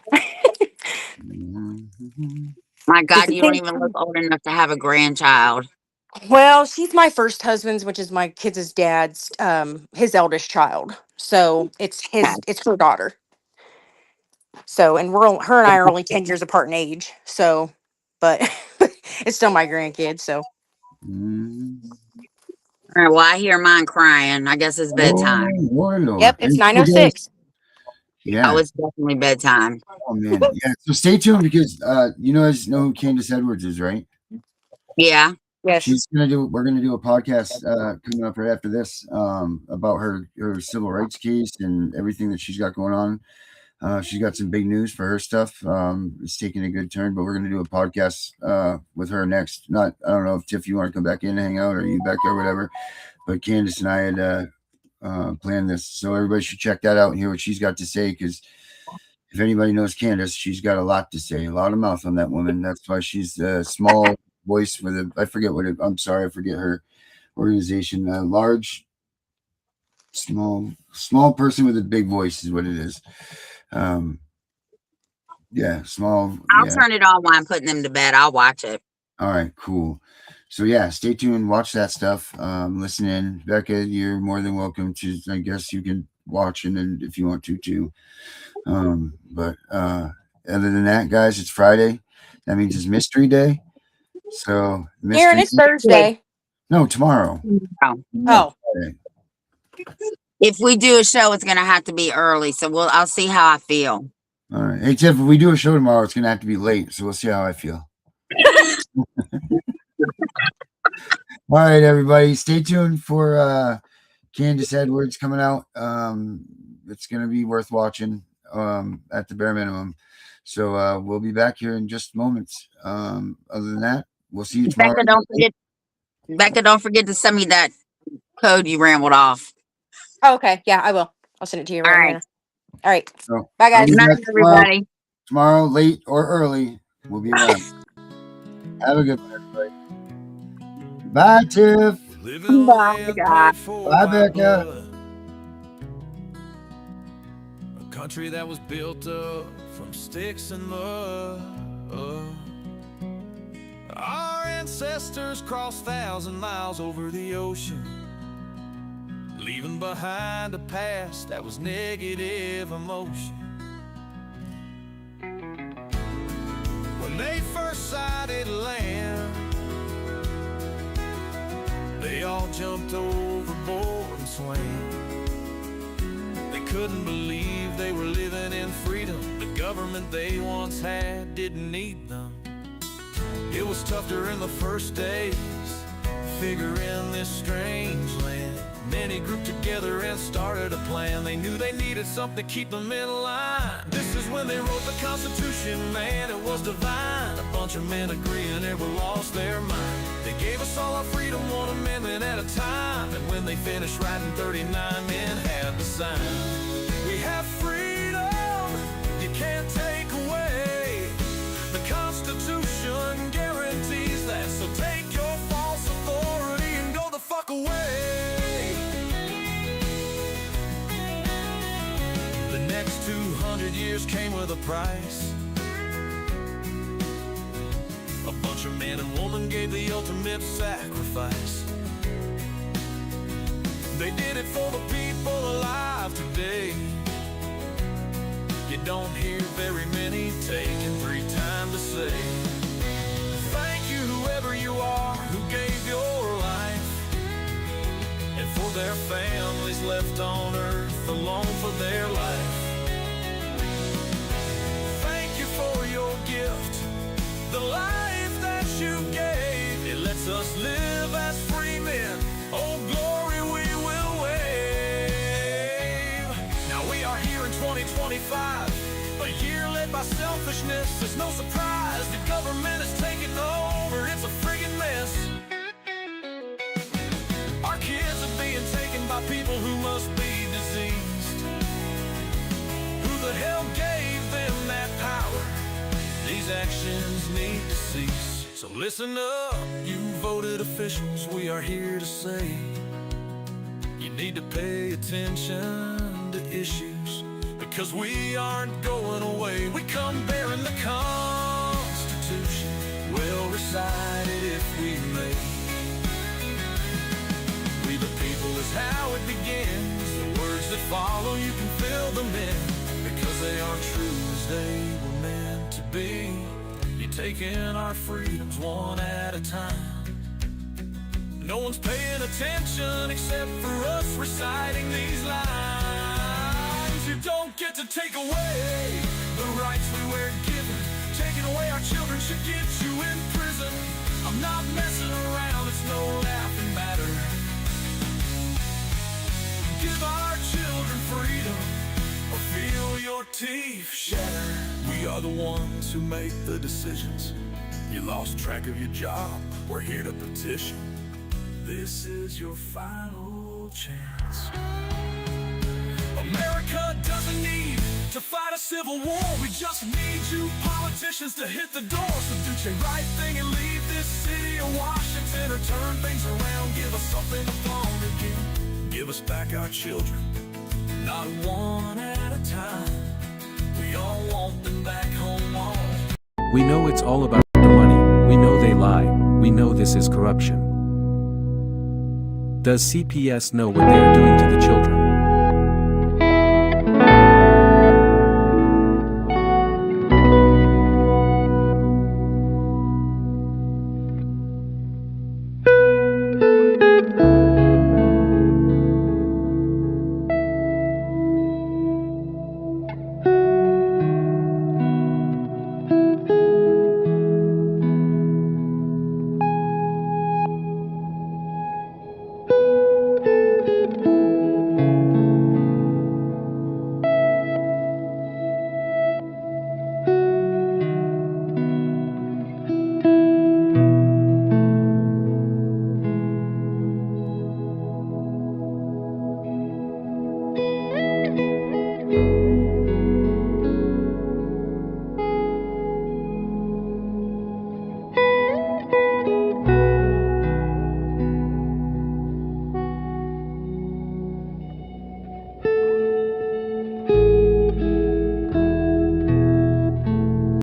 Mhm. My just God, you don't even look old enough to have a grandchild. Well, she's my first husband's, which is my kids' dad's, his eldest child. So it's her daughter. So, and her and I are only 10 years apart in age. So, but it's still my grandkid. So, Mm. All right, well, I hear mine crying. I guess it's bedtime. Oh, Warlord. yep, it's And you guys, 9:06. Oh, yeah. it's definitely bedtime. Oh man, yeah. So stay tuned because you guys know who Candace Edwards is, right? Yeah. Yes. We're gonna do a podcast coming up right after this about her civil rights case and everything that she's got going on. She's got some big news for her stuff. It's taking a good turn, but we're gonna do a podcast with her next. I don't know if Tiff, you want to come back in and hang out, or you back there, whatever. But Candace and I had planned this, so everybody should check that out and hear what she's got to say. Because if anybody knows Candace, she's got a lot to say, a lot of mouth on that woman. That's why she's a small voice with I forget what I'm sorry, I forget her organization. Large, small person with a big voice is what it is. Yeah, small. I'll Yeah. turn it on while I'm putting them to bed. I'll watch it. All right, cool. So yeah, stay tuned, watch that stuff. Listen in. Becca, you're more than welcome to, I guess you can watch and then if you want to too. But other than that, guys, it's Friday. That means it's mystery day. So Aaron, it's Thursday. No, tomorrow. Oh. Friday. If we do a show, it's gonna have to be early. So I'll see how I feel. All right. Hey Tiff, if we do a show tomorrow, it's gonna have to be late. So we'll see how I feel. All right, everybody. Stay tuned for Candace Edwards coming out. It's gonna be worth watching at the bare minimum. So we'll be back here in just moments. Other than that, we'll see you tomorrow. Becca, don't forget to send me that code you rambled off. Oh, okay. Yeah, I will. I'll send it to you right now. All right. So, bye, guys. Good night, everybody. Tomorrow, late or early, we'll be around. Have a good one, everybody. Bye, Tiff. Bye, guys. Bye, Becca. A country that was built up from sticks and mud. Our ancestors crossed 1,000 miles over the ocean, leaving behind a past that was negative emotion. When they first sighted land, they all jumped overboard and swam. They couldn't believe they were living in freedom. The government they once had didn't need them. It was tough during the first days, figuring this strange land. Many grouped together and started a plan. They knew they needed something to keep them in line. This is when they wrote the Constitution, man, it was divine. A bunch of men agreeing never lost their mind. They gave us all our freedom, one amendment at a time. And when they finished writing, 39 men had to sign. We have freedom, you can't take away. The Constitution guarantees that. So take your false authority and go the fuck away. The next 200 years came with a price. A bunch of men and women gave the ultimate sacrifice. They did it for the people alive today. You don't hear very many taking 3 times to say thank you, whoever you are, who gave your life, and for their families left on earth alone for their life. Thank you for your gift, the life that you gave. It lets us live as free men. Oh, glory we will wave. Now we are here in 2025, a year led by selfishness. It's no surprise the government is taking over. It's a friggin' mess. Our kids are being taken by people who must be diseased. Who the hell gave them that power? These actions need to cease. So listen up, you voted officials, we are here to say you need to pay attention to issues, because we aren't going away. We come bearing the Constitution, well recited if we may. is how it begins. The words that follow, you can fill them in, because they aren't true as they were meant to be. You're taking our freedoms one at a time. No one's paying attention except for us reciting these lines. You don't get to take away the rights we were given. Taking away our children should get you in prison. I'm not messing around, it's no laughing matter. Give our children freedom, or feel your teeth shatter. We are the ones who make the decisions. You lost track of your job, we're here to petition. This is your final chance. America doesn't need to fight a civil war. We just need you politicians to hit the door. So do your right thing and leave this city of Washington, or turn things around, give us something to fall again. Give us back our children, not one at a time. We all want them back home all. We know it's all about the money, we know they lie, we know this is corruption. Does CPS know what they are doing to the children?